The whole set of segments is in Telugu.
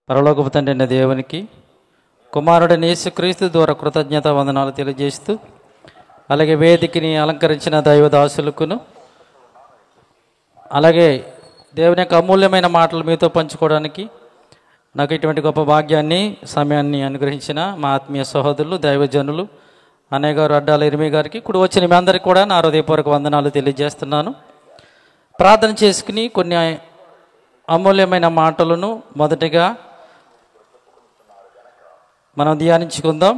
పరలోకపు తండ్రి అయిన దేవునికి, కుమారుడైన యేసుక్రీస్తు ద్వారా కృతజ్ఞత వందనాలు తెలియజేస్తూ, అలాగే వేదికని అలంకరించిన దైవదాసులకును, అలాగే దేవుని యొక్క అమూల్యమైన మాటలు మీతో పంచుకోవడానికి నాకు ఇటువంటి గొప్ప భాగ్యాన్ని, సమయాన్ని అనుగ్రహించిన మా ఆత్మీయ సహోదరులు, దైవజనులు అన్నయ్య గారు అడ్డాల ఇరిమి గారికి, కుడి వచ్చిన మీ అందరికీ కూడా నా హృదయపూర్వక వందనాలు తెలియజేస్తున్నాను. ప్రార్థన చేసుకుని కొన్ని అమూల్యమైన మాటలను మొదటిగా మనం ధ్యానించుకుందాం.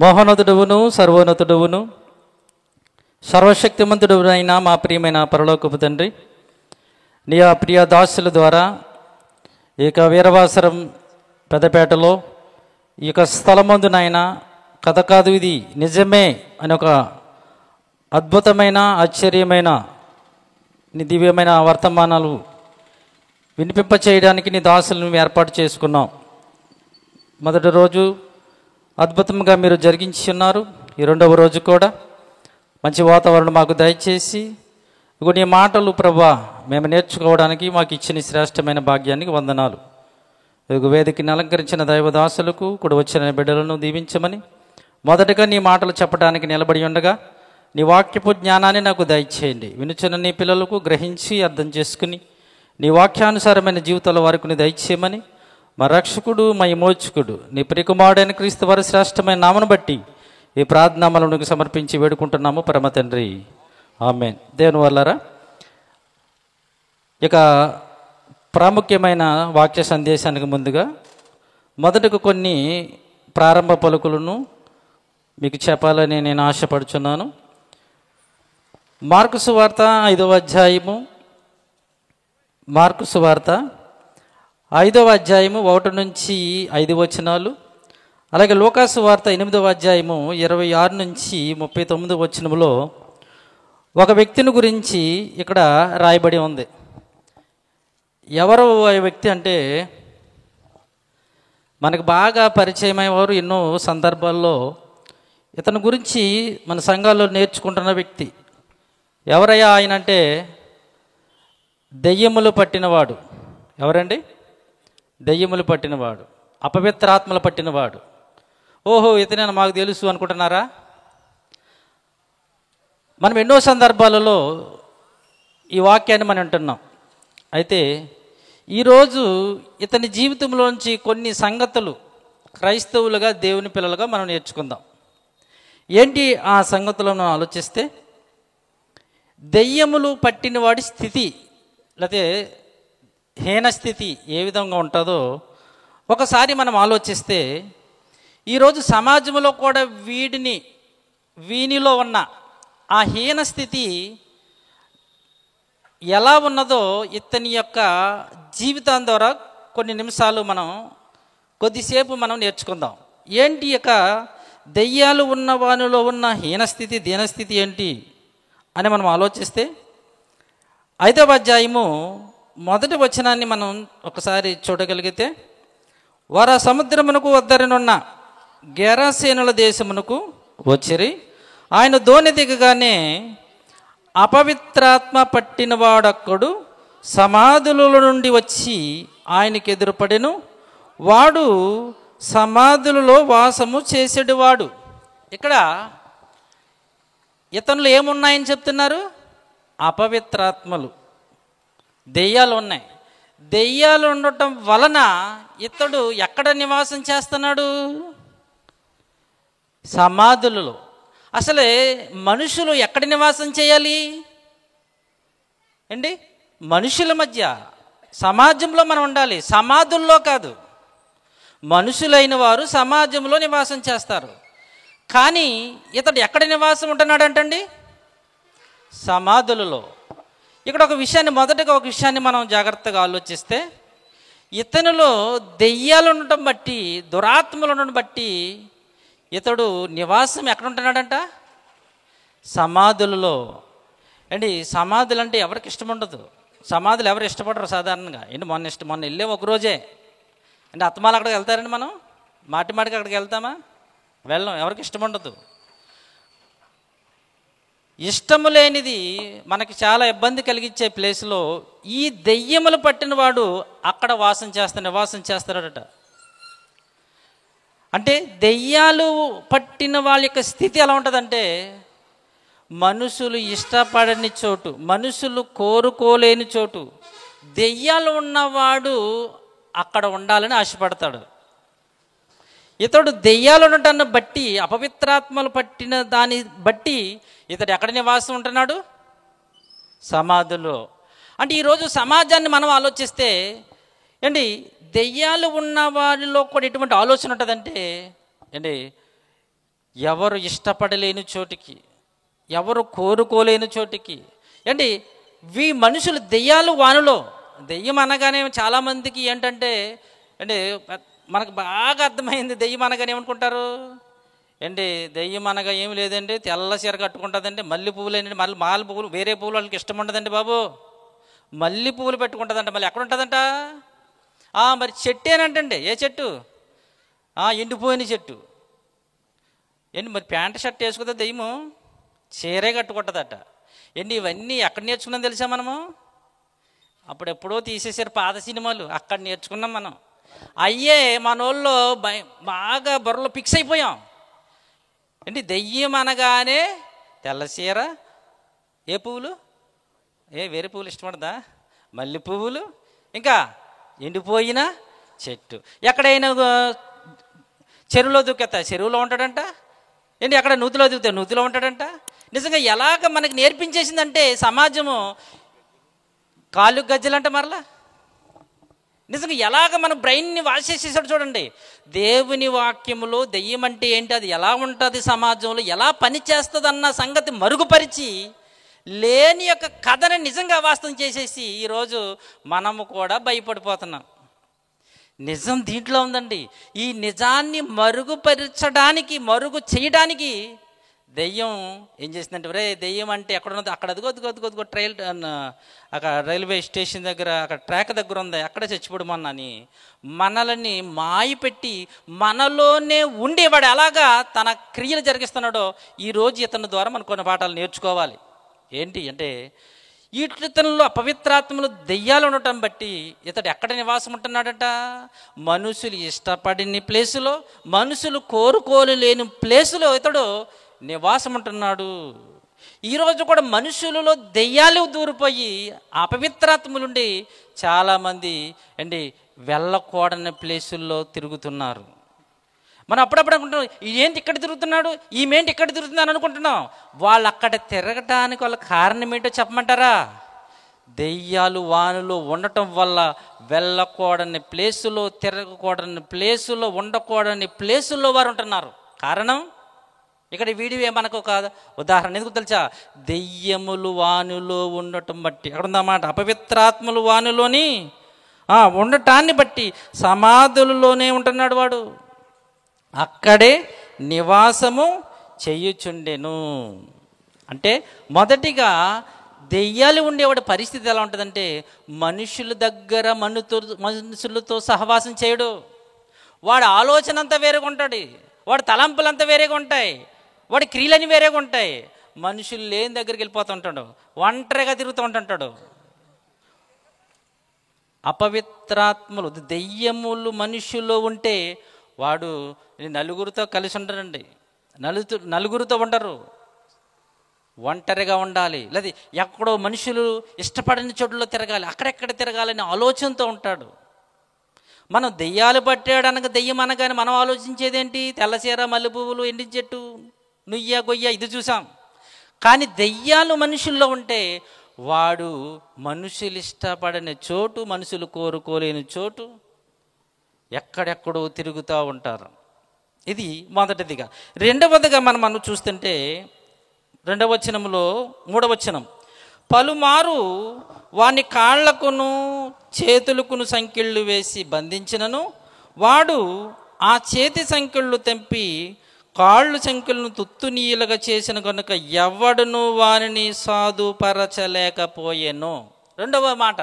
మహోన్నతుడువును, సర్వోన్నతుడువును, సర్వశక్తిమంతుడునైనా మా ప్రియమైన పరలోకపు తండ్రి, నీ ఆ ప్రియ దాసుల ద్వారా ఈ యొక్క వీరవాసరం పెద్దపేటలో ఈ యొక్క స్థలమందునైనా కథ కాదు, ఇది నిజమే అని ఒక అద్భుతమైన, ఆశ్చర్యమైన నీ దివ్యమైన వర్తమానాలు వినిపింప చేయడానికి నీ దాసులను ఏర్పాటు చేసుకున్నాం. మొదటి రోజు అద్భుతంగా మీరు జరిగించి ఉన్నారు. ఈ రెండవ రోజు కూడా మంచి వాతావరణం మాకు దయచేసి నీ మాటలు ప్రభా మేము నేర్చుకోవడానికి మాకు ఇచ్చిన శ్రేష్టమైన భాగ్యానికి వందనాలు. వేదికని అలంకరించిన దైవదాసులకు కూడా వచ్చిన బిడ్డలను దీవించమని, మొదటగా నీ మాటలు చెప్పడానికి నిలబడి ఉండగా నీ వాక్యపు జ్ఞానాన్ని నాకు దయచేయండి. వినుచున్న నీ పిల్లలకు గ్రహించి అర్థం చేసుకుని నీ వాక్యానుసారమైన జీవితాల వారికి దయచేయమని, మా రక్షకుడు, మా విమోచకుడు, నీ ప్రియకుమారుడైన క్రీస్తు వారి శ్రేష్టమైన నామను బట్టి ఈ ప్రార్థనామలను సమర్పించి వేడుకుంటున్నాము పరమ తండ్రి, ఆమేన్. దేవుని వల్లరా ఇక ప్రాముఖ్యమైన వాక్య సందేశానికి ముందుగా మొదటకు కొన్ని ప్రారంభ పలుకులను మీకు చెప్పాలని నేను ఆశపడుచున్నాను. మార్కు సువార్త 5వ అధ్యాయము, మార్కు సువార్త 5వ అధ్యాయము 1 నుంచి 5 వచనాలు, అలాగే లూకాసు వార్త 8వ అధ్యాయము 26 నుంచి 39 వచనములో ఒక వ్యక్తిని గురించి ఇక్కడ రాయబడి ఉంది. ఎవరు ఆ వ్యక్తి అంటే మనకు బాగా పరిచయమయ్యేవారు. ఎన్నో సందర్భాల్లో ఇతని గురించి మన సంఘాల్లో నేర్చుకుంటున్న వ్యక్తి. ఎవరయ్యా ఆయన అంటే దెయ్యములు పట్టినవాడు. ఎవరండి? దెయ్యములు పట్టినవాడు, అపవిత్రాత్మలు పట్టినవాడు. ఓహో, ఇతనే మాకు తెలుసు అనుకుంటున్నారా? మనం ఎన్నో సందర్భాలలో ఈ వాక్యాన్ని మనం వింటున్నాం. అయితే ఈరోజు ఇతని జీవితంలోంచి కొన్ని సంగతులు క్రైస్తవులుగా, దేవుని పిల్లలుగా మనం నేర్చుకుందాం. ఏంటి ఆ సంగతులను ఆలోచిస్తే, దెయ్యములు పట్టినవాడి స్థితి లేకపోతే హీన స్థితి ఏ విధంగా ఉంటుందో ఒకసారి మనం ఆలోచిస్తే, ఈరోజు సమాజంలో కూడా వీనిలో ఉన్న ఆ హీన స్థితి ఎలా ఉన్నదో ఇతని యొక్క జీవితం ద్వారా కొన్ని నిమిషాలు కొద్దిసేపు మనం నేర్చుకుందాం. ఏంటి యొక్క దెయ్యాలు ఉన్న వానిలో ఉన్న హీనస్థితి, దీనస్థితి ఏంటి అని మనం ఆలోచిస్తే, 5వ అధ్యాయము 1వ వచనాన్ని మనం ఒకసారి చూడగలిగితే, వారు ఆ సముద్రమునకు వద్దరనున్న గెరాసేనుల దేశమునకు వచ్చిరి. ఆయన దోణి దిగగానే అపవిత్రాత్మ పట్టినవాడొక్కడు సమాధుల నుండి వచ్చి ఆయనకి ఎదురుపడెను. వాడు సమాధులలో వాసము చేసేటివాడు. ఇక్కడ ఇతనులు ఏమున్నాయని చెప్తున్నారు? అపవిత్రాత్మలు, దెయ్యాలు ఉన్నాయి. దెయ్యాలు ఉండటం వలన ఇతడు ఎక్కడ నివాసం చేస్తున్నాడు? సమాధులలో. అసలే మనుషులు ఎక్కడ నివాసం చేయాలి అండి? మనుషుల మధ్య, సమాజంలో మనం ఉండాలి, సమాధుల్లో కాదు. మనుషులైన వారు సమాజంలో నివాసం చేస్తారు. కానీ ఇతడు ఎక్కడ నివాసం ఉంటున్నాడంటండి? సమాధులలో. ఇక్కడ మొదటగా ఒక విషయాన్ని మనం జాగ్రత్తగా ఆలోచిస్తే, ఇతనిలో దెయ్యాలు ఉండటం బట్టి, దురాత్మలు ఉండడం బట్టి ఇతడు నివాసం ఎక్కడ ఉంటున్నాడంట? సమాధులలో. అండి, సమాధులు అంటే ఎవరికి ఇష్టం ఉండదు. సమాధులు ఎవరు ఇష్టపడరు సాధారణంగా. మొన్న వెళ్ళే ఒకరోజే అంటే అత్తమాలు అక్కడికి వెళ్తారండి. మనం మాటికి అక్కడికి వెళ్తామా? వెళ్ళం. ఎవరికి ఇష్టం ఉండదు. ఇష్టము లేనిది మనకి చాలా ఇబ్బంది కలిగించే ప్లేస్లో ఈ దెయ్యములు పట్టిన వాడు అక్కడ నివాసం చేస్తాడట. అంటే దెయ్యాలు పట్టిన వాళ్ళ యొక్క స్థితి ఎలా ఉంటుందంటే, మనుషులు ఇష్టపడని చోటు, మనుషులు కోరుకోలేని చోటు దెయ్యాలు ఉన్నవాడు అక్కడ ఉండాలని ఆశపడతాడు. ఇతడు దెయ్యాలు ఉండటాన్ని బట్టి, అపవిత్రాత్మలు పట్టిన దాన్ని బట్టి ఇతడు ఎక్కడ నివాసం ఉంటున్నాడు? సమాధుల్లో. అంటే ఈరోజు సమాజాన్ని మనం ఆలోచిస్తే ఏంటి, దెయ్యాలు ఉన్న వారిలో కూడా ఎటువంటి ఆలోచన ఉంటుందంటే ఏంటి, ఎవరు ఇష్టపడలేని చోటికి, ఎవరు కోరుకోలేని చోటికి ఏంటి మనుషులు దెయ్యాలు వానులో. దెయ్యం అనగానే చాలామందికి ఏంటంటే అంటే మనకు బాగా అర్థమైంది, దెయ్యం అనగానే ఏమనుకుంటారు ఏంటి, దెయ్యం అనగా ఏమి లేదండి, తెల్ల చీర కట్టుకుంటుందండి, మల్లె పువ్వులు ఏంటంటే మాల పువ్వులు, వేరే పువ్వులు వాళ్ళకి ఇష్టం ఉండదండి బాబు, మల్లె పువ్వులు పెట్టుకుంటుందంట. మళ్ళీ ఎక్కడ ఉంటుందంట? మరి చెట్టు ఏనంటండి, ఏ చెట్టు? ఎండిపోయిన చెట్టు. ఏంటి మరి ప్యాంటు షర్ట్ వేసుకుంటే దెయ్యము చీరే కట్టుకుంటుందట. ఇవన్నీ ఎక్కడ నేర్చుకున్నాం తెలుసా మనము? అప్పుడెప్పుడో తీసేసారు పాత సినిమాలు, అక్కడ నేర్చుకున్నాం మనం. అయ్యే మనోళ్ళు బాగా బుర్రలో ఫిక్స్ అయిపోయాం. దెయ్యం అనగానే తెల్ల చీర, ఏ పువ్వులు, వేరే పువ్వులు ఇష్టపడదా? మల్లె పువ్వులు, ఇంకా ఎండిపోయిన చెట్టు. ఎక్కడైనా చెరువులో దూకెత్తా చెరువులో ఉంటాడంట, అక్కడ నూతిలో దూకితే నూతిలో ఉంటాడంట. నిజంగా ఎలాగ మనకి నేర్పించేసిందంటే సమాజము, కాళ్ళు గజ్జలంట మరలా. నిజంగా ఎలాగ మన బ్రెయిన్ని వాష్ చేసేసాడు చూడండి. దేవుని వాక్యములో దెయ్యం అంటే ఏంటి, అది ఎలా ఉంటుంది, సమాజంలో ఎలా పనిచేస్తుంది అన్న సంగతి మరుగుపరిచి లేని యొక్క కథని నిజంగా వాస్తవం చేసేసి ఈరోజు మనము కూడా భయపడిపోతున్నాం. నిజం దీంట్లో ఉందండి. ఈ నిజాన్ని మరుగుపరచడానికి, మరుగు చేయడానికి దెయ్యం ఏం చేసిందంటే, దెయ్యం అంటే ఎక్కడ ఉన్నది, అక్కడ అదిగో అక్కడ రైల్వే స్టేషన్ దగ్గర, అక్కడ ట్రాక్ దగ్గర ఉంది, అక్కడ చచ్చిపోడమని మనల్ని మాయపెట్టి మనలోనే ఉండేవాడు అలాగా తన క్రియలు జరిగిస్తున్నాడో ఈరోజు ఇతని ద్వారా మనం కొన్ని పాఠాలు నేర్చుకోవాలి. ఏంటి అంటే, ఇతనిలో అపవిత్రాత్మలు దెయ్యాలు ఉండటం బట్టి ఇతడు ఎక్కడ నివాసం ఉంటున్నాడట? మనుషులు ఇష్టపడిన ప్లేసులో, మనుషులు కోరుకోలేని ప్లేసులో ఇతడు నివాసం ఉంటున్నాడు. ఈరోజు కూడా మనుషులలో దెయ్యాలు దూరిపోయి అపవిత్రాత్మలుండి చాలామంది వెళ్ళకూడని ప్లేసుల్లో తిరుగుతున్నారు. మనం అప్పుడప్పుడు అనుకుంటున్నాం, ఏంటి ఇక్కడ తిరుగుతున్నాడు, ఈమెంటి ఇక్కడ తిరుగుతున్నాను అనుకుంటున్నాం. వాళ్ళు అక్కడ తిరగటానికి వాళ్ళ కారణం ఏంటో చెప్పమంటారా? దెయ్యాలు వానులో ఉండటం వల్ల వెళ్ళకూడని ప్లేసులో, తిరగకూడని ప్లేసులో, ఉండకూడని ప్లేసుల్లో వారు ఉంటున్నారు. కారణం ఇక్కడ వీడియో మనకు ఒక ఉదాహరణ ఎందుకు తెలుసా? దెయ్యములు వానులో ఉండటం బట్టి, అక్కడ ఉందన్నమాట, అపవిత్రాత్మలు వానులోని ఉండటాన్ని బట్టి సమాధులలోనే ఉంటున్నాడు వాడు, అక్కడే నివాసము చేయుచుండెను. అంటే మొదటిగా దెయ్యాలు ఉండేవాడి పరిస్థితి ఎలా ఉంటుందంటే, మనుషుల దగ్గర మనుషులతో సహవాసం చేయడు. వాడి ఆలోచన అంతా వేరేగా ఉంటుంది, వాడి తలంపులంతా వేరేగా ఉంటాయి, వాడి క్రియలని వేరేగా ఉంటాయి. మనుషులు లేని దగ్గరికి వెళ్ళిపోతుంటాడు, ఒంటరిగా తిరుగుతూ ఉంటుంటాడు. అపవిత్రాత్మలు దెయ్యములు మనుషుల్లో ఉంటే వాడు నలుగురితో కలిసి ఉంటాడండి, నలుగురితో ఉండరు, ఒంటరిగా ఉండాలి, లేదా ఎక్కడో మనుషులు ఇష్టపడని చోట్లలో తిరగాలి, అక్కడెక్కడ తిరగాలని ఆలోచనతో ఉంటాడు. మనం దెయ్యాలు పట్టాడు అనగా, దెయ్యం అనగానే మనం ఆలోచించేదేంటి? తెల్లచీర, మల్లె పువ్వులు, ఎండి చెట్టు, నుయ్య గొయ్య, ఇది చూసాం. కానీ దెయ్యాలు మనుషుల్లో ఉంటే వాడు మనుషులు ఇష్టపడని చోటు, మనుషులు కోరుకోలేని చోటు, ఎక్కడెక్కడో తిరుగుతూ ఉంటారు. ఇది మొదటిదిగా. రెండవదిగా మనం చూస్తుంటే 2వ వచనంలో 3వ వచనం, పలుమారు వాని కాళ్లకును చేతులకును సంకెళ్ళు వేసి బంధించినను వాడు ఆ చేతి సంకెళ్ళు తెంపి కాళ్ళు సంకెళ్ళను తుత్తునీయులుగా చేసిన కనుక ఎవడును వారిని సాధుపరచలేకపోయెను. రెండవ మాట,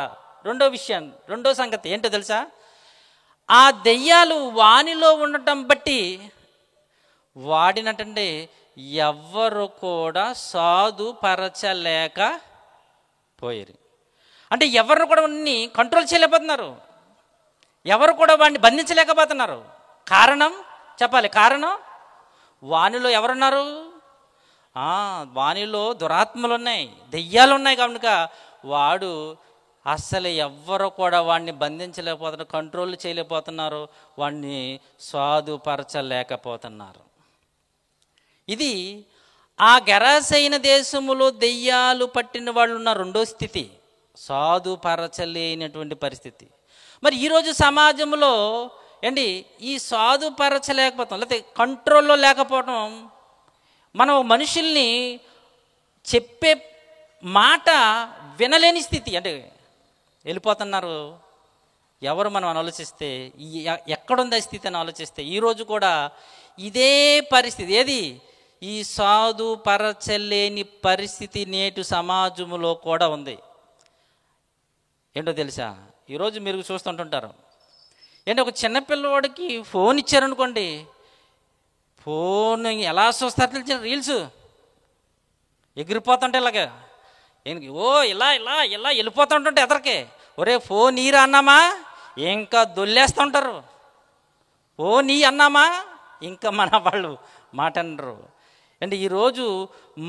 రెండో విషయం, రెండో సంగతి ఏంటో తెలుసా? ఆ దెయ్యాలు వానిలో ఉండటం బట్టి వాడినటంటే ఎవ్వరు కూడా సాధుపరచలేకపోయారు. అంటే ఎవరు కూడా వాడిని కంట్రోల్ చేయలేకపోతున్నారు, ఎవరు కూడా వాడిని బంధించలేకపోతున్నారు. కారణం చెప్పాలి. కారణం వానిలో ఎవరున్నారు? వానిలో దురాత్మలు ఉన్నాయి, దెయ్యాలు ఉన్నాయి. కనుక వాడు అస్సలు ఎవ్వరు కూడా వాడిని బంధించలేకపోతున్నారు, కంట్రోల్ చేయలేకపోతున్నారు, వాడిని స్వాధుపరచలేకపోతున్నారు. ఇది ఆ గెరాసైన దేశములో దెయ్యాలు పట్టిన వాళ్ళు ఉన్న రెండో స్థితి, స్వాధుపరచలేనటువంటి పరిస్థితి. మరి ఈరోజు సమాజంలో ఏంటి ఈ స్వాధుపరచలేకపోతాం, లేకపోతే కంట్రోల్లో లేకపోవడం, మనం మనుషుల్ని చెప్పే మాట వినలేని స్థితి. అంటే వెళ్ళిపోతున్నారు. ఎవరు మనం ఆలోచిస్తే ఎక్కడుంది ఆ స్థితి అని ఆలోచిస్తే ఈరోజు కూడా ఇదే పరిస్థితి. ఏది? ఈ సాధుపరచలేని పరిస్థితి నేటి సమాజంలో కూడా ఉంది. ఏంటో తెలుసా? ఈరోజు మీరు చూస్తుంటుంటారు ఏంటి, ఒక చిన్నపిల్లవాడికి ఫోన్ ఇచ్చారనుకోండి, ఫోన్ ఎలా చూస్తారు తెలిసిన రీల్స్ ఎగిరిపోతుంటే ఇలాగా ఇలా ఇలా ఇలా వెళ్ళిపోతుంటుంటే ఎదరికే, ఒరే ఫోన్ ఈరా అన్నామా ఇంకా దొల్లేస్తూ ఉంటారు, ఫోన్ ఈ అన్నామా ఇంకా మన వాళ్ళు మాట అనరు. అంటే ఈరోజు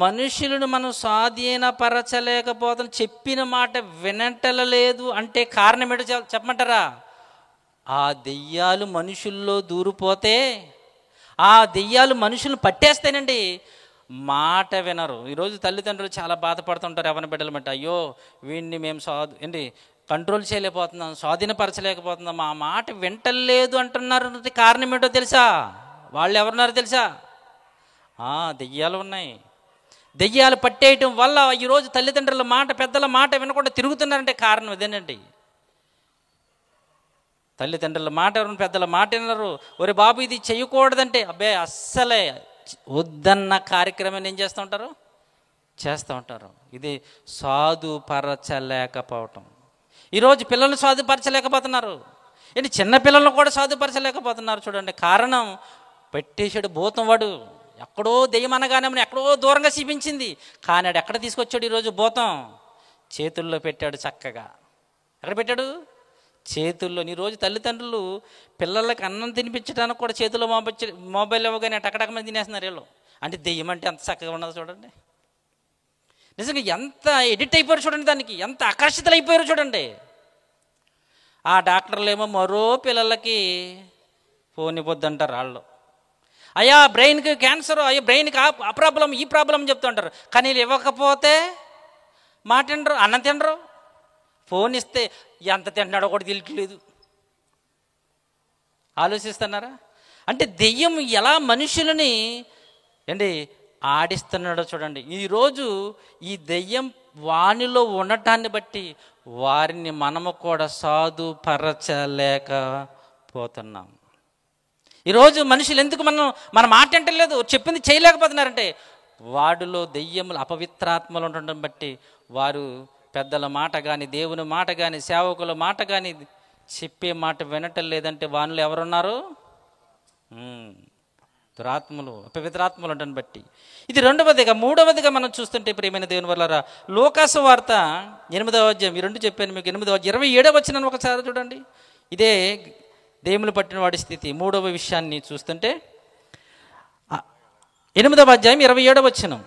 మనుషులను మనం స్వాధీనపరచలేకపోతాం, చెప్పిన మాట వినటలేదు. అంటే కారణం ఏంటో చెప్పమంటారా? ఆ దెయ్యాలు మనుషుల్లో దూరిపోతే, ఆ దెయ్యాలు మనుషులను పట్టేస్తేనండి మాట వినరు. ఈరోజు తల్లిదండ్రులు చాలా బాధపడుతుంటారు ఎవరిని బిడ్డలు బట్టి. అయ్యో వీడిని మేము కంట్రోల్ చేయలేకపోతున్నాం, స్వాధీనపరచలేకపోతున్నాం, ఆ మాట వింటలేదు అంటున్నారు. కారణం ఏంటో తెలుసా? వాళ్ళు ఎవరున్నారో తెలుసా? దెయ్యాలు ఉన్నాయి. దెయ్యాలు పట్టేయటం వల్ల ఈరోజు తల్లిదండ్రుల మాట, పెద్దల మాట వినకుండా తిరుగుతున్నారంటే కారణం ఇదేనండి. తల్లిదండ్రుల మాట ఎవరు, పెద్దల మాట వినరు. ఒరే బాబు ఇది చేయకూడదంటే అబ్బే అస్సలే వద్దన్న కార్యక్రమాన్ని ఏం చేస్తూ ఉంటారు? చేస్తూ ఉంటారు. ఇది సాధుపరచలేకపోవటం. ఈరోజు పిల్లల్ని సాధుపరచలేకపోతున్నారు. ఏంటి చిన్నపిల్లలను కూడా సాధుపరచలేకపోతున్నారు. చూడండి కారణం, పెట్టేశాడు భూతం. వాడు ఎక్కడో దెయ్యం అనగానే ఎక్కడో దూరంగా చూపించింది, కానీ ఆడు ఎక్కడ తీసుకొచ్చాడు ఈరోజు భూతం? చేతుల్లో పెట్టాడు చక్కగా. ఎక్కడ పెట్టాడు? చేతుల్లో. ఈరోజు తల్లిదండ్రులు పిల్లలకి అన్నం తినిపించడానికి కూడా చేతుల్లో మొబైల్ ఇవ్వగానే టకటకమని తినేస్తున్నారు వీళ్ళు. అంటే దెయ్యం అంటే ఎంత చక్కగా ఉన్నదో చూడండి. నిజంగా ఎంత ఎడిక్ట్ అయిపోయారు చూడండి, దానికి ఎంత ఆకర్షితులు అయిపోయారు చూడండి. ఆ డాక్టర్లు ఏమో మరో పిల్లలకి ఫోన్ ఇవ్వద్దు అంటారు వాళ్ళు. అయ్యా బ్రెయిన్కి క్యాన్సర్, అయ్యా బ్రెయిన్కి ఆ ప్రాబ్లం ఈ ప్రాబ్లం చెప్తుంటారు. కానీ వీళ్ళు ఇవ్వకపోతే మాట తినరు, అన్నం తినరు. ఫోన్ ఇస్తే ఎంత తింటున్నాడో కూడా తెలియట్లేదు. ఆలోచిస్తున్నారా? అంటే దెయ్యం ఎలా మనుషులని ఆడిస్తున్నాడో చూడండి. ఈరోజు ఈ దెయ్యం వానిలో ఉండటాన్ని బట్టి వారిని మనము కూడా సాధుపరచలేకపోతున్నాం. ఈరోజు మనుషులు ఎందుకు మన మాట అంటలేదు, చెప్పింది చేయలేకపోతున్నారంటే వాడిలో దెయ్యములు, అపవిత్రాత్మలు ఉండటం బట్టి వారు పెద్దల మాట కానీ, దేవుని మాట కానీ, సేవకుల మాట కానీ చెప్పే మాట వినటం లేదంటే వానిలో ఎవరున్నారు? దురాత్మలు, అపవిత్రాత్మలు ఉండటం బట్టి. ఇది రెండవదిగా. మూడవదిగా మనం చూస్తుంటే ప్రియమైన దేవుని వల్లరా, లోకాసు వార్త 8వ అధ్యాయం, ఈ రెండు చెప్పాను మీకు, 8:27 వచనం ఒకసారి చూడండి. ఇదే దేవుని పట్టిన వాడి స్థితి. మూడవ విషయాన్ని చూస్తుంటే 8వ అధ్యాయం 27వ వచనం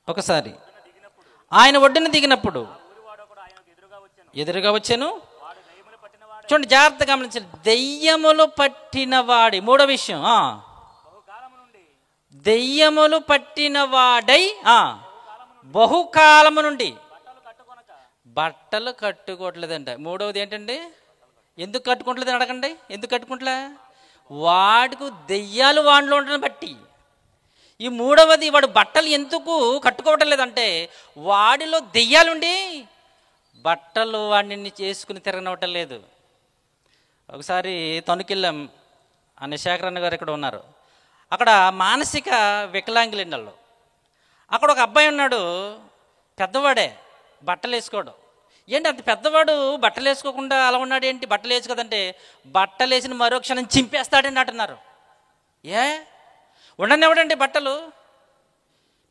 ఒకసారి. ఆయన ఒడ్డున దిగినప్పుడు ఎదురుగా వచ్చాను. చూడండి జాగ్రత్తగా గమనించండి. దెయ్యములు పట్టినవాడి, మూడో విషయం, దెయ్యములు పట్టినవాడై బహుకాలము నుండి బట్టలు కట్టుకోవట్లేదంట. మూడవది ఏంటండి? ఎందుకు కట్టుకోవట్లేదని అడగండి. ఎందుకు కట్టుకుంటలే? వాడికి దెయ్యాలు వాడిలో ఉండడం బట్టి. ఈ మూడవది, వాడు బట్టలు ఎందుకు కట్టుకోవటం లేదంటే వాడిలో దెయ్యాలుండి బట్టలు వాడిని చేసుకుని తిరగనవటం లేదు. ఒకసారి తణుకెళ్ళాం, అన్న శేఖరన్న గారు ఇక్కడ ఉన్నారు. అక్కడ మానసిక వికలాంగులండి వాళ్ళు. అక్కడ ఒక అబ్బాయి ఉన్నాడు, పెద్దవాడే, బట్టలు వేసుకోడు. ఏంటి అంత పెద్దవాడు బట్టలు వేసుకోకుండా అలా ఉన్నాడు ఏంటి? బట్టలు వేసుకోదంటే బట్టలు వేసిన మరో క్షణం చింపేస్తాడని అంటున్నారు. ఉండనివ్వడండి బట్టలు.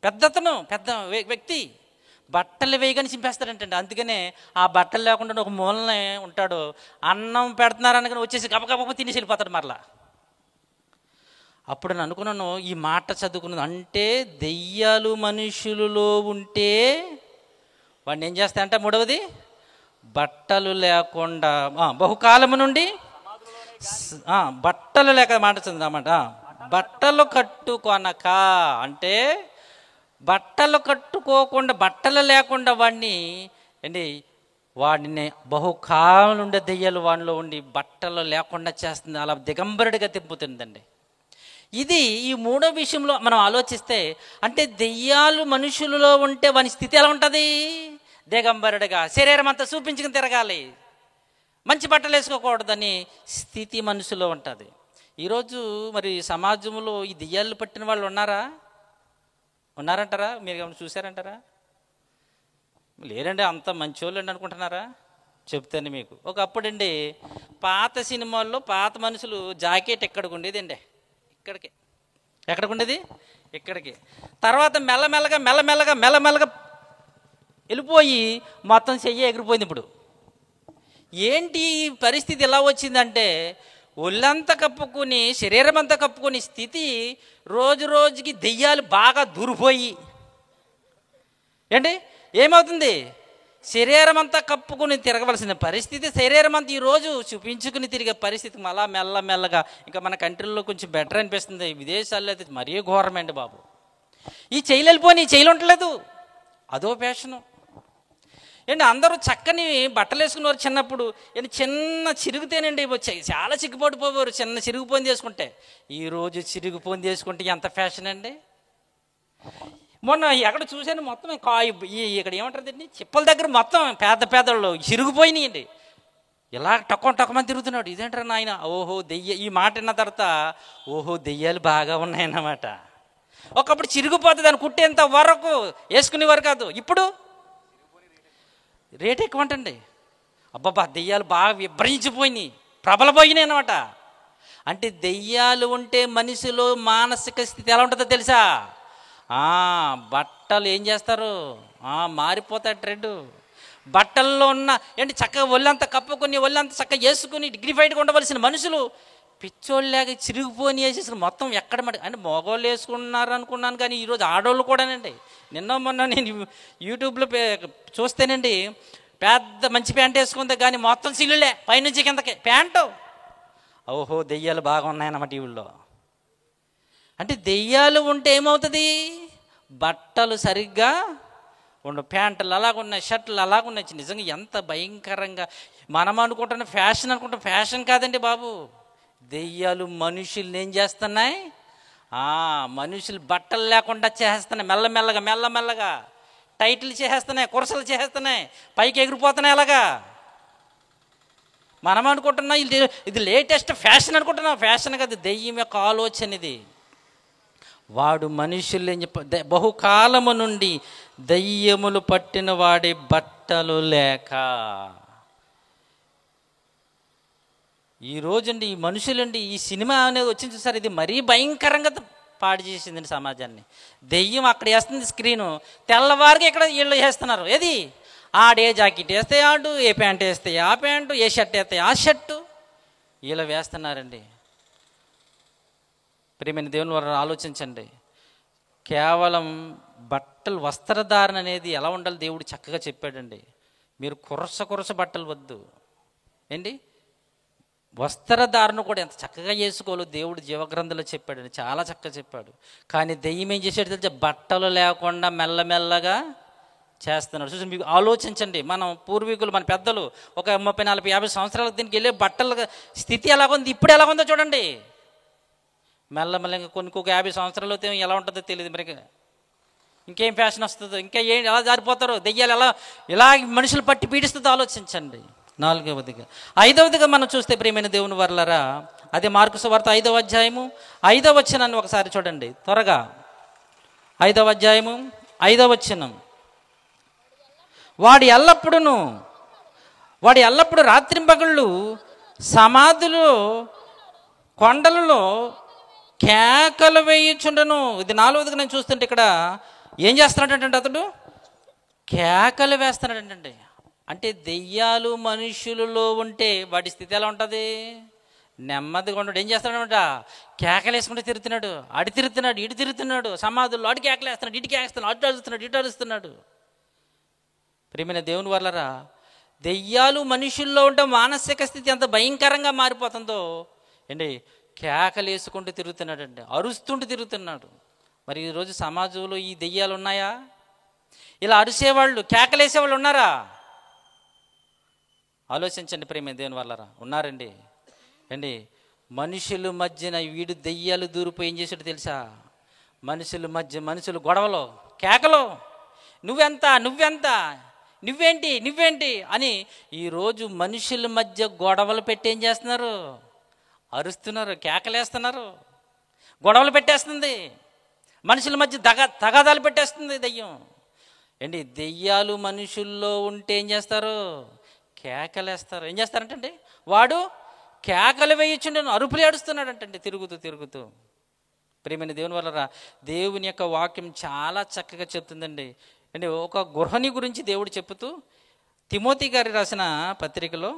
పెద్దతను, పెద్ద వ్యక్తి బట్టలు వేయగానే చింపేస్తాడంటండి. అందుకనే ఆ బట్టలు లేకుండా ఒక మూలనే ఉంటాడు. అన్నం పెడుతున్నారని వచ్చేసి గబగబ తినేసి వెళ్ళిపోతాడు మరలా. అప్పుడు నేను అనుకున్నాను, ఈ మాట చదువుకున్నది అంటే దెయ్యాలు మనుషులలో ఉంటే వాడిని ఏం చేస్తాయంటే, మూడవది బట్టలు లేకుండా బహుకాలము నుండి బట్టలు లేక మాట చదువుతామాట. బట్టలు కట్టుకొనక అంటే బట్టలు కట్టుకోకుండా, బట్టలు లేకుండా వాడిని బహుకాలం ఉండే దెయ్యాలు వాడిలో ఉండి బట్టలు లేకుండా చేస్తుంది, అలా దిగంబరుడిగా తిప్పుతుందండి. ఇది ఈ మూడో విషయంలో మనం ఆలోచిస్తే, అంటే దెయ్యాలు మనుషులలో ఉంటే వాని స్థితి ఎలా ఉంటుంది? దిగంబరుడిగా శరీరం అంతా చూపించుకుని తిరగాలి, మంచి బట్టలు వేసుకోకూడదని స్థితి మనసులో ఉంటుంది. ఈరోజు మరి సమాజంలో ఈ దెయ్యాలు పట్టిన వాళ్ళు ఉన్నారంటారా? మీరు ఏమైనా చూసారంటారా? లేరండి, అంత మంచోళ్ళు అండి అనుకుంటున్నారా? చెప్తాను మీకు. ఒకప్పుడండి పాత సినిమాల్లో పాత మనుషులు జాకెట్ ఎక్కడికి ఉండేది అండి, ఎక్కడికి ఉండేది, ఇక్కడికి. తర్వాత మెల్లమెల్లగా వెళ్ళిపోయి మొత్తం చెయ్యి ఎగిరిపోయింది. ఇప్పుడు ఏంటి పరిస్థితి ఎలా వచ్చిందంటే, ఒళ్ళంతా కప్పుకొని శరీరం అంతా కప్పుకొని స్థితి రోజు రోజుకి దెయ్యాలు బాగా దూరిపోయి ఏమవుతుంది? శరీరం అంతా కప్పుకొని తిరగవలసిన పరిస్థితి, శరీరం అంతా ఈరోజు చూపించుకుని తిరిగే పరిస్థితి మళ్ళా మెల్లమెల్లగా. ఇంకా మన కంట్రీలో కొంచెం బెటర్ అనిపిస్తుంది, విదేశాల్లో అయితే మరీ ఘోరమండి బాబు. ఈ చెయ్యిలు వెళ్ళిపోయి చెయ్యిలు ఉండలేదు, అదో ఫ్యాషను. అందరూ చక్కని బట్టలు వేసుకునేవారు చిన్నప్పుడు. చిన్న చిరుగుతేనండి చాలా చిక్కుపడిపోయేవారు, చిన్న చిరుగుపోని చేసుకుంటే. ఈరోజు చిరుగుపోని చేసుకుంటే ఎంత ఫ్యాషన్ అండి. మొన్న ఎక్కడ చూశాను, మొత్తం ఇక్కడ ఏమంటారు దీన్ని, చిప్పల దగ్గర మొత్తం పేదలు చిరిగిపోయినాయండి. ఇలా టొక్కమని తిరుగుతున్నాడు. ఇదేంటారా నాయన? ఓహో ఈ మాట విన్న తర్వాత ఓహో దెయ్యాలు బాగా ఉన్నాయన్నమాట. ఒకప్పుడు చిరిగిపోతే దాన్ని కుట్టేంత వరకు వేసుకునేవారు కాదు, ఇప్పుడు రేట్ ఎక్కువ అంటండి. అబ్బాబా దెయ్యాలు బాగా విభ్రమించిపోయినాయి, ప్రబలపోయినాయి అన్నమాట. అంటే దెయ్యాలు ఉంటే మనిషిలో మానసిక స్థితి ఎలా ఉంటుందో తెలుసా? బట్టలు ఏం చేస్తారు, మారిపోతాడు ట్రెండ్. బట్టల్లో ఉన్న చక్కగా ఒళ్ళంతా కప్పుకొని ఒళ్ళంతా చక్కగా వేసుకుని డిగ్నిఫైడ్గా ఉండవలసిన మనుషులు పిచ్చోళ్ళలాగా చిరిగిపోని వేసేసిన మొత్తం ఎక్కడ అంటే మగవాళ్ళు వేసుకున్నారు అనుకున్నాను, కానీ ఈరోజు ఆడవాళ్ళు కూడానండి. మొన్న నేను యూట్యూబ్లో చూస్తేనండి, పెద్ద మంచి ప్యాంట్ వేసుకుంటే కానీ మొత్తం సిల్లులే పైనుంచి కిందకి ప్యాంటు. ఓహో దెయ్యాలు బాగా ఉన్నాయన్నమాట టీవీల్లో. అంటే దెయ్యాలు ఉంటే ఏమవుతుంది? బట్టలు సరిగ్గా ప్యాంటులు అలాగున్నాయి, షర్ట్లు అలాగున్నాయి. నిజంగా ఎంత భయంకరంగా మనం అనుకుంటున్న ఫ్యాషన్ అనుకుంటాం. ఫ్యాషన్ కాదండి బాబు. దెయ్యాలు మనుషుల్ని ఏం చేస్తున్నాయి? మనుషులు బట్టలు లేకుండా చేసేస్తున్నాయి, మెల్లమెల్లగా టైట్లు చేసేస్తున్నాయి, కురసలు చేసేస్తున్నాయి, పైకి ఎగిరిపోతున్నాయి. అలాగా మనం అనుకుంటున్నాం ఇది లేటెస్ట్ ఫ్యాషన్ అనుకుంటున్నాం. ఫ్యాషన్ కాదు, దెయ్యం యొక్క ఆలోచన ఇది. వాడు మనుషులు ఏం బహుకాలము నుండి దయ్యములు పట్టిన వాడి బట్టలు లేక. ఈ రోజండి ఈ మనుషులండి, ఈ సినిమా అనేది వచ్చింది చూసారు, ఇది మరీ భయంకరంగా పాడు చేసిందండి సమాజాన్ని. దెయ్యం అక్కడ వేస్తుంది స్క్రీను, తెల్లవారికి ఇక్కడ వీళ్ళు వేస్తున్నారు. ఏది ఆడే జాకెట్ వేస్తే ఆడు, ఏ ప్యాంట్ వేస్తే ఆ ప్యాంటు, ఏ షర్ట్ వేస్తే ఆ షర్టు, వీళ్ళు వేస్తున్నారండి. ప్రియమైన దేవుని వారు ఆలోచించండి. కేవలం బట్టలు వస్త్రధారణ అనేది ఎలా ఉండాలి దేవుడు చక్కగా చెప్పాడండి. మీరు కురస బట్టలు వద్దు. వస్త్రధారణ కూడా ఎంత చక్కగా చేసుకోవాలో దేవుడు జీవగ్రంథంలో చెప్పాడండి, చాలా చక్కగా చెప్పాడు. కానీ దెయ్యం ఏం చేసాడు తెలిసే, బట్టలు లేకుండా మెల్లమెల్లగా చేస్తున్నాడు. చూసి మీకు ఆలోచించండి. మనం పూర్వీకులు, మన పెద్దలు ఒక 30, 40, 50 సంవత్సరాల దీనికి వెళ్ళే బట్టల స్థితి ఎలాగుంది, ఇప్పుడు ఎలాగుందో చూడండి. మెల్లమెల్లగా కొన్ని 50 సంవత్సరాలు అయితే ఎలా ఉంటుందో తెలియదు. మరి ఇంకేం ఫ్యాషన్ వస్తుందో, ఇంకా ఏం ఎలా జారిపోతారో, దెయ్యాలు ఇలా మనుషులు పట్టి పీడిస్తుందో ఆలోచించండి. 4వదిగా 5వదిగా మనం చూస్తే ప్రియమైన దేవుని వర్లరా, అదే మార్కు సువార్త 5వ అధ్యాయము 5వ వచనాన్ని ఒకసారి చూడండి త్వరగా. 5వ అధ్యాయము 5వ వచనం. వాడు ఎల్లప్పుడూ రాత్రింపగళ్ళు సమాధులు కొండలలో కేకలు వేయుచుండెను. ఇది 4వదిగా నేను చూస్తుంటే ఇక్కడ ఏం చేస్తున్నాడంటే అతడు కేకలు వేస్తున్నాడంటే. అంటే దెయ్యాలు మనుషులలో ఉంటే వాటి స్థితి ఎలా ఉంటుంది? నెమ్మదిగా ఉండడు. ఏం చేస్తున్నాడంట? కేకలు వేసుకుంటూ తిరుగుతున్నాడు. అడి తిరుగుతున్నాడు, ఇటు తిరుగుతున్నాడు, సమాధుల్లో అడి కేకలు వేస్తున్నాడు, ఇటు కేస్తున్నాడు, అటు అరుస్తున్నాడు, ఇటు అరుస్తున్నాడు. ప్రియమైన దేవుని వల్లరా, దెయ్యాలు మనుషుల్లో ఉంటే మానసిక స్థితి ఎంత భయంకరంగా మారిపోతుందో ఏంటి, కేకలు వేసుకుంటూ తిరుగుతున్నాడండి, అరుస్తుంటూ తిరుగుతున్నాడు. మరి ఈరోజు సమాజంలో ఈ దెయ్యాలు ఉన్నాయా? ఇలా అరిసేవాళ్ళు, కేకలేసేవాళ్ళు ఉన్నారా? ఆలోచించండి ప్రియమైన దేవుని వల్లరా. ఉన్నారండి అండి. మనుషుల మధ్యన వీడు దెయ్యాలు దూరిపోయి ఏం చేసాడు తెలుసా? మనుషుల మధ్య మనుషులు గొడవలో, కేకలు, నువ్వెంత, నువ్వెంత, నువ్వేంటి, నువ్వేంటి అని ఈరోజు మనుషుల మధ్య గొడవలు పెట్టి ఏం చేస్తున్నారు? అరుస్తున్నారు, కేకలేస్తున్నారు, గొడవలు పెట్టేస్తుంది. మనుషుల మధ్య తగాదాలు పెట్టేస్తుంది దెయ్యం. ఏంటి, దెయ్యాలు మనుషుల్లో ఉంటే ఏం చేస్తారు? కేకలేస్తారు. ఏం చేస్తారంటే వాడు కేకలు వేయించుండను, అరుపులు ఏడుస్తున్నాడంటే తిరుగుతూ తిరుగుతూ. ప్రియమైన దేవుని వల్ల దేవుని యొక్క వాక్యం చాలా చక్కగా చెప్తుందండి. అంటే ఒక గృహిణి గురించి దేవుడు చెప్తూ తిమోతి గారికి రాసిన పత్రికలో,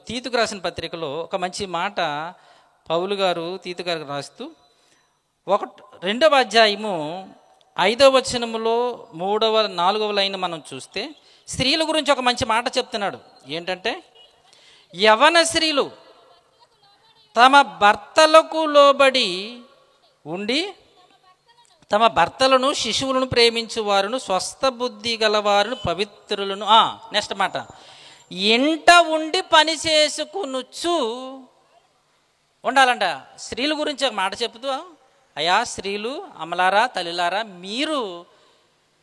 తీతుకు రాసిన పత్రికలో ఒక మంచి మాట పౌలు గారు తీతు గారికి రాస్తూ 2వ అధ్యాయము 5వ వచనములో 3వ 4వ లైన్ మనం చూస్తే స్త్రీల గురించి ఒక మంచి మాట చెప్తున్నాడు. ఏంటంటే, యవన స్త్రీలు తమ భర్తలకు లోబడి ఉండి తమ భర్తలను శిశువులను ప్రేమించు వారును స్వస్థ బుద్ధి గలవారును పవిత్రులను. నెక్స్ట్ మాట, ఎంట ఉండి పని చేసుకునుచు ఉండాలంట. స్త్రీల గురించి ఒక మాట చెప్తూ, అయ్యా స్త్రీలు, అమలారా, తల్లిలారా, మీరు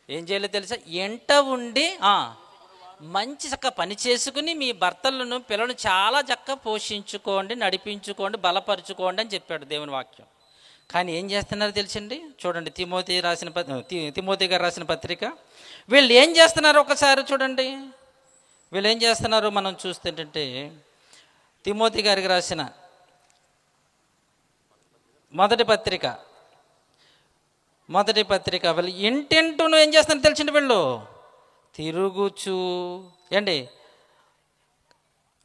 ఏం చేయాలో తెలుసా? ఎంట ఉండి మంచి చక్క పని చేసుకుని మీ భర్తలను పిల్లలను చాలా చక్కగా పోషించుకోండి, నడిపించుకోండి, బలపరుచుకోండి అని చెప్పాడు దేవుని వాక్యం. కానీ ఏం చేస్తున్నారో తెలుసండి? చూడండి, తిమోతి గారు రాసిన పత్రిక. వీళ్ళు ఏం చేస్తున్నారు ఒకసారి చూడండి. వీళ్ళు ఏం చేస్తున్నారో మనం చూస్తుంటే, తిమోతి గారికి రాసిన మొదటి పత్రిక వీళ్ళు ఇంటింటూను ఏం చేస్తున్నారు తెలిసిండి? వీళ్ళు తిరుగుచూ ఏంటి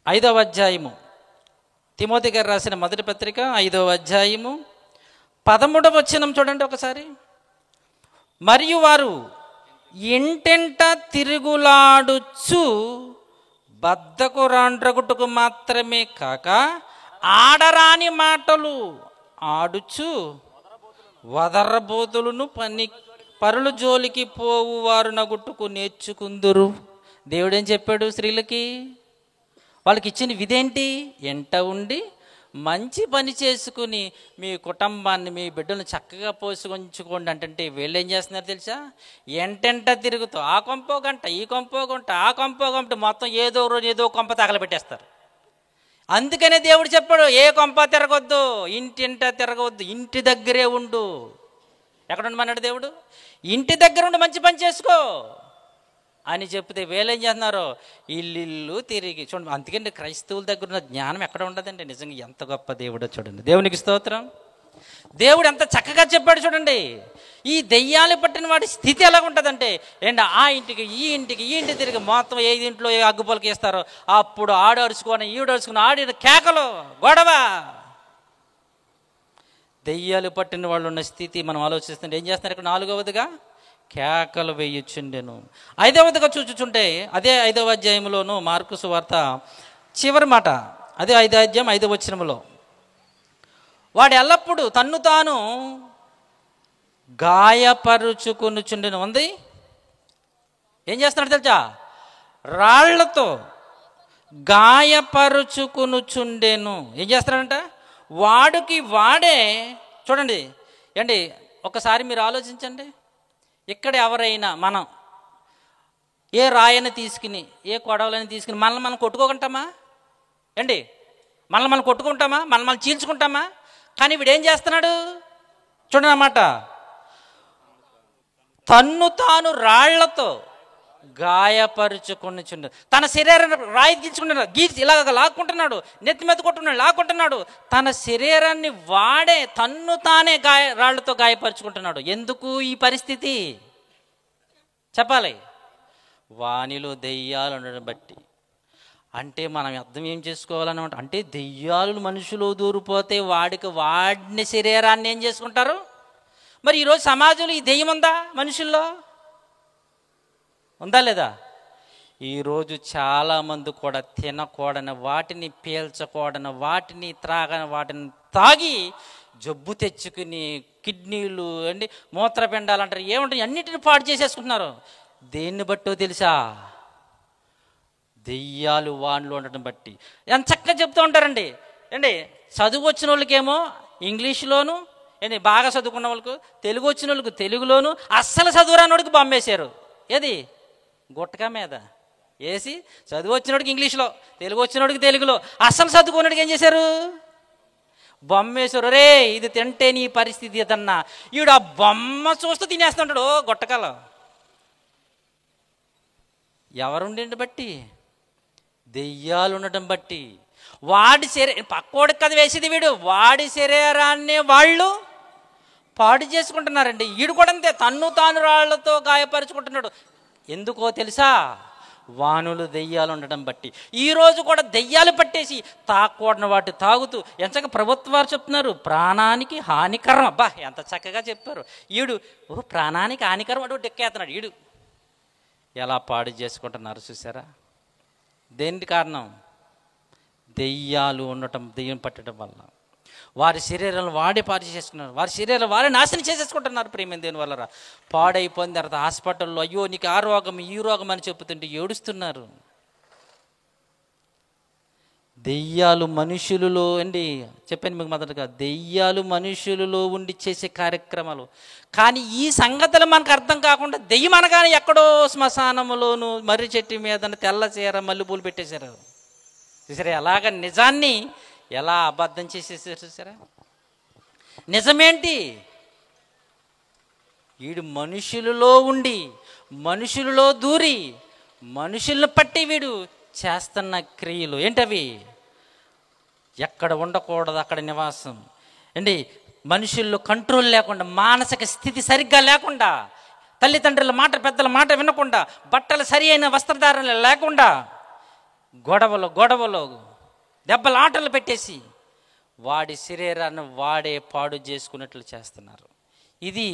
5వ అధ్యాయము, తిమోతి గారు రాసిన మొదటి పత్రిక 5వ అధ్యాయము 13వ వచనం చూడండి ఒకసారి. మరియు వారు ఇంటింట తిరుగులాడుచు బద్దకు రాండ్రగుట్టుకు మాత్రమే కాక ఆడరాని మాటలు ఆడుచు వదరబోతులను పరుల జోలికి పోవు వారు నగుట్టుకు నేర్చుకుందురు. దేవుడేం చెప్పాడు స్త్రీలకి? వాళ్ళకి ఇచ్చిన విధేంటి? ఎంట ఉండి మంచి పని చేసుకుని మీ కుటుంబాన్ని, మీ బిడ్డలను చక్కగా పోసుకొంచుకోండి అంటే వీళ్ళు ఏం చేస్తున్నారు తెలుసా? ఎంటెంట తిరుగుతూ ఆ కొంపో గంట, ఈ కొంపో గంట, ఆ కొంపో గంట, మొత్తం ఏదో రోజు ఏదో కొంప తగలబెట్టేస్తారు. అందుకనే దేవుడు చెప్పాడు, ఏ కొంప తిరగొద్దు, ఇంటింట తిరగవద్దు, ఇంటి దగ్గరే ఉండు. ఎక్కడ ఉండమన్నాడు దేవుడు? ఇంటి దగ్గర ఉండి మంచి పని చేసుకో అని చెప్తే వీళ్ళేం చేస్తున్నారు? ఇల్లు తిరిగి చూడండి. అందుకంటే క్రైస్తవుల దగ్గర ఉన్న జ్ఞానం ఎక్కడ ఉండదండి. నిజంగా ఎంత గొప్ప దేవుడో చూడండి. దేవునికి స్తోత్రం. దేవుడు ఎంత చక్కగా చెప్పాడు చూడండి. ఈ దెయ్యాలు పట్టిన వాడి స్థితి ఎలా ఉంటుందంటే, ఏంటి, ఆ ఇంటికి ఈ ఇంటికి ఈ ఇంటి తిరిగి మొత్తం ఏ ఇంట్లో ఏ అగ్గుపొలకి ఇస్తారో అప్పుడు ఆడు అరుచుకొని ఈడు అరుచుకొని ఆడి కేకలు, గొడవ. దెయ్యాలు పట్టిన వాళ్ళు ఉన్న స్థితి మనం ఆలోచిస్తుంటే ఏం చేస్తున్నారు ఇక్కడ? 4వదిగా కేకలు వేయుచుండెను. 5వదిగా చూచుచుంటే అదే 5వ అధ్యాయంలోను మార్కు సువార్త చివరి మాట, అదే 5వ అధ్యాయం 5వ వచనములో, వాడు ఎల్లప్పుడూ తన్ను తాను గాయపరుచుకునుచుండెను ఉంది. ఏం చేస్తున్నాడు తెలుసా? రాళ్లతో గాయపరుచుకునుచుండెను. ఏం చేస్తున్నాడంట? వాడికి వాడే. చూడండి ఏంటి, ఒకసారి మీరు ఆలోచించండి. ఇక్కడ ఎవరైనా మనం ఏ రాయని తీసుకుని, ఏ కొడవలని తీసుకుని మనల్ని మనం కొట్టుకోకుంటామా? ఏంటి, మనల్ని మనం కొట్టుకుంటామా? మనల్ని చీల్చుకుంటామా? కానీ వీడేం చేస్తున్నాడు చూడండి అన్నమాట, తన్ను తాను రాళ్లతో గాయపరుచుకొనుచున్నాడు. తన శరీరాన్ని రాయి గీల్చుకుంటున్నాడు, ఇలాగ లాక్కుంటున్నాడు, నెత్తి మీద కొట్టున్నాడు, లాక్కుంటున్నాడు. తన శరీరాన్ని వాడే తన్ను తానే రాళ్లతో గాయపరుచుకుంటున్నాడు. ఎందుకు ఈ పరిస్థితి చెప్పాలి? వానిలో దెయ్యాలు ఉండడం బట్టి. అంటే మనం అర్థం ఏం చేసుకోవాలన్నమాట అంటే దెయ్యాలు మనుషులు దూరిపోతే వాడిని శరీరాన్ని ఏం చేసుకుంటారు? మరి ఈరోజు సమాజంలో ఈ దెయ్యం ఉందా? మనుషుల్లో ఉందా లేదా? ఈరోజు చాలామంది కూడా తినకూడని వాటిని, పీల్చకూడని వాటిని, త్రాగని వాటిని తాగి జబ్బు తెచ్చుకుని కిడ్నీలు అండి, మూత్రపిండాలు అంటారు, ఏమంటారు, అన్నిటిని పాడు చేసేసుకుంటున్నారు. దేన్ని బట్టో తెలుసా? దెయ్యాలు వాన్లు ఉండటం బట్టి. ఎంత చక్కగా చెప్తూ ఉంటారండి అండి. చదువు వచ్చిన వాళ్ళకేమో ఇంగ్లీష్లోను, ఏంటి బాగా చదువుకున్న వాళ్ళకు, తెలుగు వచ్చిన వాళ్ళకు తెలుగులోను, అస్సలు చదువురానోడికి బొమ్మేశారు. ఏది గుట్టక మీద వేసి చదువు వచ్చినోడికి ఇంగ్లీష్లో, తెలుగు వచ్చినోడికి తెలుగులో, అస్సలు చదువుకున్నోడికి ఏం చేశారు? బొమ్మేశారు. రే ఇది తింటే నీ పరిస్థితి ఏదన్నా. ఈడు ఆ బొమ్మ చూస్తూ తినేస్తుంటాడు గుట్టకలో. ఎవరుండి బట్టి? దెయ్యాలు ఉండటం బట్టి. వాడి పక్కోడికి కథ వేసేది వీడు. వాడి శరీరాన్ని వాళ్ళు పాడు చేసుకుంటున్నారండి. ఈడు కూడా అంతే, తన్ను తాను రాళ్లతో గాయపరుచుకుంటున్నాడు. ఎందుకో తెలుసా? వానులు దెయ్యాలు ఉండటం బట్టి. ఈరోజు కూడా దెయ్యాలు పట్టేసి తాకూడని వాటి తాగుతూ ఎంచక్క ప్రభుత్వాలు చెప్తున్నారు ప్రాణానికి హానికరం. అబ్బా ఎంత చక్కగా చెప్పారు. ఈడు ప్రాణానికి హానికరం అటు డెక్కేస్తున్నాడు. ఈడు ఎలా పాడు చేసుకుంటున్నారు చూసారా? దేనికి కారణం? దెయ్యాలు ఉండటం, దెయ్యం పట్టడం వల్ల. వారి శరీరాలు వాడే పాడు చేసుకున్నారు, వారి శరీరాలు వారే నాశనం చేసేసుకుంటున్నారు. ప్రేమ దేని వల్ల పాడైపోయిన తర్వాత హాస్పిటల్లో అయ్యో నీకు ఆ రోగం ఈ రోగం అని చెప్తుంటే ఏడుస్తున్నారు. దెయ్యాలు మనుషులలో అండి, చెప్పాను మీకు మొదటగా, దెయ్యాలు మనుషులలో ఉండి చేసే కార్యక్రమాలు. కానీ ఈ సంగతులు మనకు అర్థం కాకుండా దెయ్యం అనగానే ఎక్కడో శ్మశానములోను మర్రి చెట్టు మీద తెల్ల చీర మల్లెపూలు పెట్టేశారు. చూసారా ఎలాగ నిజాన్ని ఎలా అబద్ధం చేసేసారు? చూసారా నిజమేంటి? వీడు మనుషులలో ఉండి మనుషులలో దూరి మనుషులను పట్టి వీడు చేస్తున్న క్రియలు ఏంటవి? ఎక్కడ ఉండకూడదు అక్కడ నివాసం అండి. మనుషుల్లో కంట్రోల్ లేకుండా, మానసిక స్థితి సరిగ్గా లేకుండా, తల్లిదండ్రుల మాట పెద్దల మాట వినకుండా, బట్టలు సరి అయిన వస్త్రధారణ లేకుండా, గొడవలు దెబ్బలాటలు పెట్టేసి వాడి శరీరాన్ని వాడే పాడు చేసుకున్నట్లు చేస్తున్నారు. ఇది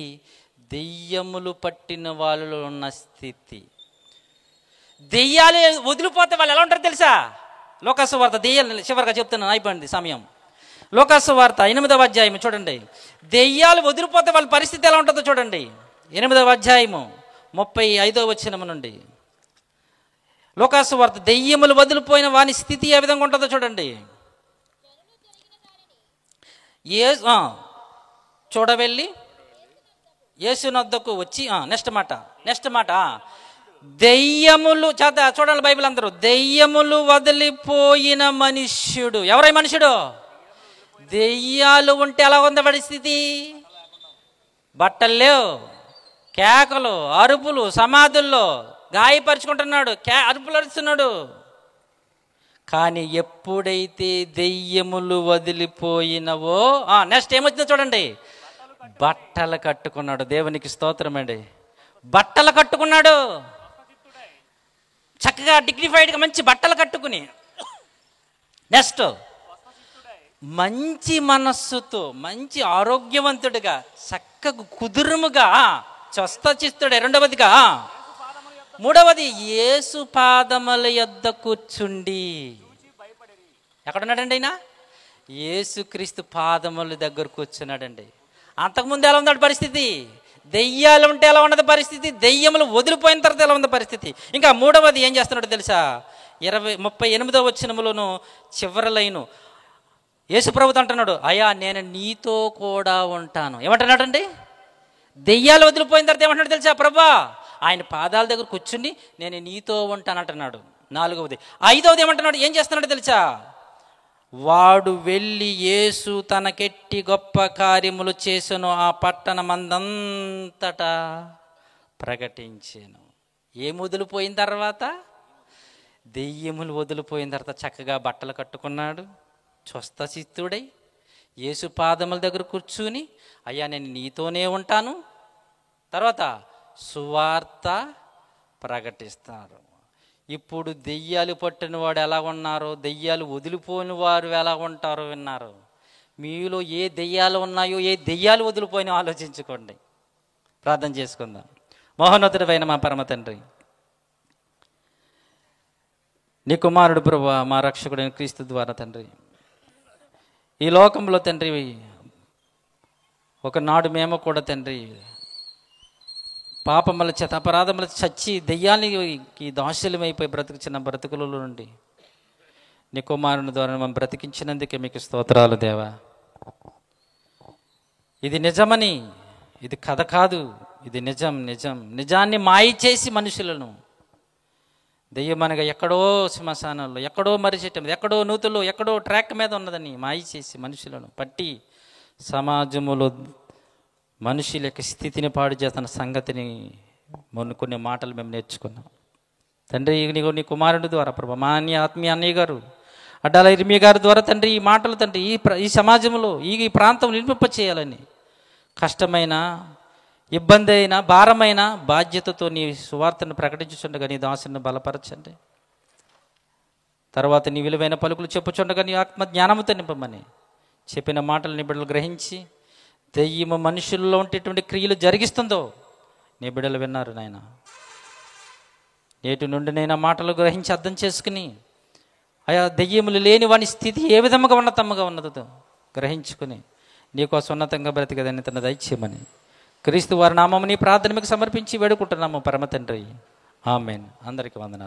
దెయ్యములు పట్టిన వాళ్ళలో ఉన్న స్థితి. దెయ్యాలు వదిలిపోతే వాళ్ళు ఎలా ఉంటారు తెలుసా? లోకాసు వార్త, దెయ్యాలు చివరిగా చెప్తున్నాను, అయిపోయింది సమయం. లోకాసు వార్త 8వ అధ్యాయం చూడండి. దెయ్యాలు వదిలిపోతే వాళ్ళ పరిస్థితి ఎలా ఉంటుందో చూడండి. 8వ అధ్యాయము 35వ వచనం నుండి. లోకాసు వార్త, దెయ్యములు వదిలిపోయిన వాని స్థితి ఏ విధంగా ఉంటుందో చూడండి. చూడవెళ్ళి యేసునొద్దకు వచ్చి నెక్స్ట్ మాట దెయ్యములు చూడాలి బైబిల్ అందరూ. దెయ్యములు వదిలిపోయిన మనుష్యుడు. ఎవరై మనుషుడు? దెయ్యాలు ఉంటే ఎలా ఉంది పరిస్థితి? బట్టలు లేవు, కేకలు, అరుపులు, సమాధుల్లో గాయపరుచుకుంటున్నాడు, అరుపులు అరుస్తున్నాడు. కానీ ఎప్పుడైతే దెయ్యములు వదిలిపోయినవో నెక్స్ట్ ఏమొచ్చిందో చూడండి. బట్టలు కట్టుకున్నాడు. దేవునికి స్తోత్రం అండి. బట్టలు కట్టుకున్నాడు, చక్కగా డిగ్నిఫైడ్గా మంచి బట్టలు కట్టుకుని. నెక్స్ట్ మంచి మనస్సుతో, మంచి ఆరోగ్యవంతుడిగా, చక్కగా కుదురుముగా, స్వస్థచిత్తుడే. రెండవదిగా, మూడవది యేసు పాదముల యొద్ద కూర్చుండి. ఎక్కడున్నాడండి ఆయన? యేసుక్రీస్తు పాదముల దగ్గర కూర్చున్నాడండి. అంతకుముందు ఎలా ఉంది పరిస్థితి? దెయ్యాలు ఉంటే ఎలా ఉన్నది పరిస్థితి? దెయ్యములు వదిలిపోయిన తర్వాత ఎలా ఉంది పరిస్థితి? ఇంకా మూడవది ఏం చేస్తున్నాడు తెలుసా? 38వ వచనములోను చివరి లైను యేసుప్రభుతో అంటున్నాడు, అయ్యా నేను నీతో కూడా ఉంటాను. ఏమంటున్నాడండి? దెయ్యాలు వదిలిపోయిన తర్వాత ఏమంటున్నాడు తెలుసా? ప్రభా ఆయన పాదాల దగ్గర కూర్చుని నేను నీతో ఉంటాను అంటున్నాడు. 4వది. 5వది ఏమంటున్నాడు? ఏం చేస్తున్నాడు తెలుసా? వాడు వెళ్ళి యేసు తనకెట్టి గొప్ప కార్యములు చేసును ఆ పట్టణమందంతటా ప్రకటించాను. ఏం వదిలిపోయిన తర్వాత? దెయ్యములు వదిలిపోయిన తర్వాత చక్కగా బట్టలు కట్టుకున్నాడు, స్వస్థచిత్తుడై యేసు పాదముల దగ్గర కూర్చుని, అయ్యా నేను నీతోనే ఉంటాను, తర్వాత సువార్త ప్రకటిస్తారు. ఇప్పుడు దెయ్యాలు పట్టిన వాడు ఎలా ఉన్నారో, దెయ్యాలు వదిలిపోయిన వారు ఎలా ఉంటారో విన్నారు. మీలో ఏ దెయ్యాలు ఉన్నాయో, ఏ దెయ్యాలు వదిలిపోయినా ఆలోచించుకోండి. ప్రార్థన చేసుకుందాం. మహోన్నతుడైన మా పరమ తండ్రి, నీ కుమారుడు ప్రభువా, మా రక్షకుడైన క్రీస్తు ద్వారా తండ్రి, ఈ లోకంలో తండ్రి ఒకనాడు మేము కూడా తండ్రి పాపముల చేత అపరాధముల చచ్చి దెయ్యానికి దాసులమైపోయి బ్రతుకుచిన బ్రతుకులలో నుండి నీ కుమారుని ద్వారా మనం బ్రతికించినందుకే మీకు స్తోత్రాలు దేవా. ఇది నిజమని, ఇది కథ కాదు, ఇది నిజం. నిజాన్ని మాయ చేసి మనుషులను దెయ్యమనగా ఎక్కడో శ్మశానంలో, ఎక్కడో మరిచెట్టు మీద, ఎక్కడో నూతుల్లో, ఎక్కడో ట్రాక్ మీద ఉన్నదని మాయ చేసి మనుషులను పట్టి సమాజములో మనుషుల యొక్క స్థితిని పాడు చేస్తున్న సంగతిని కొన్ని మాటలు మేము నేర్చుకున్నాం తండ్రి. నీ కుమారుడి ద్వారా ప్రభా, మా ఆత్మీయ అన్నయ్య గారు అడ్డాల ఇర్మియా గారి ద్వారా తండ్రి ఈ మాటలు తండ్రి ఈ సమాజంలో ఈ ప్రాంతం నిలిపింప చేయాలని, కష్టమైన, ఇబ్బంది అయినా, భారమైన బాధ్యతతో నీ సువార్తను ప్రకటించుచుండగా నీ దాసుని బలపరచండి. తర్వాత నీ విలువైన పలుకులు చెప్పుచుండగా నీ ఆత్మ జ్ఞానముతో నింపమని చెప్పిన మాటలు నీ బిడ్డలు గ్రహించి దెయ్యము మనుషుల్లో ఉండేటువంటి క్రియలు జరిగిస్తుందో నీ బిడ్డలు విన్నారు నాయన. నేటి నుండి నేను మాటలు గ్రహించి అర్థం చేసుకుని ఆయా దెయ్యములు లేని వాని స్థితి ఏ విధముగా ఉన్నతముగా ఉన్నదో గ్రహించుకుని నీకోసం ఉన్నతంగా బ్రతికదని తన దయచేయమని క్రీస్తు వారి నామముని ప్రార్థన మీకు సమర్పించి వేడుకుంటున్నాము పరమ తండ్రి. ఆమెన్. అందరికీ వందనాలు.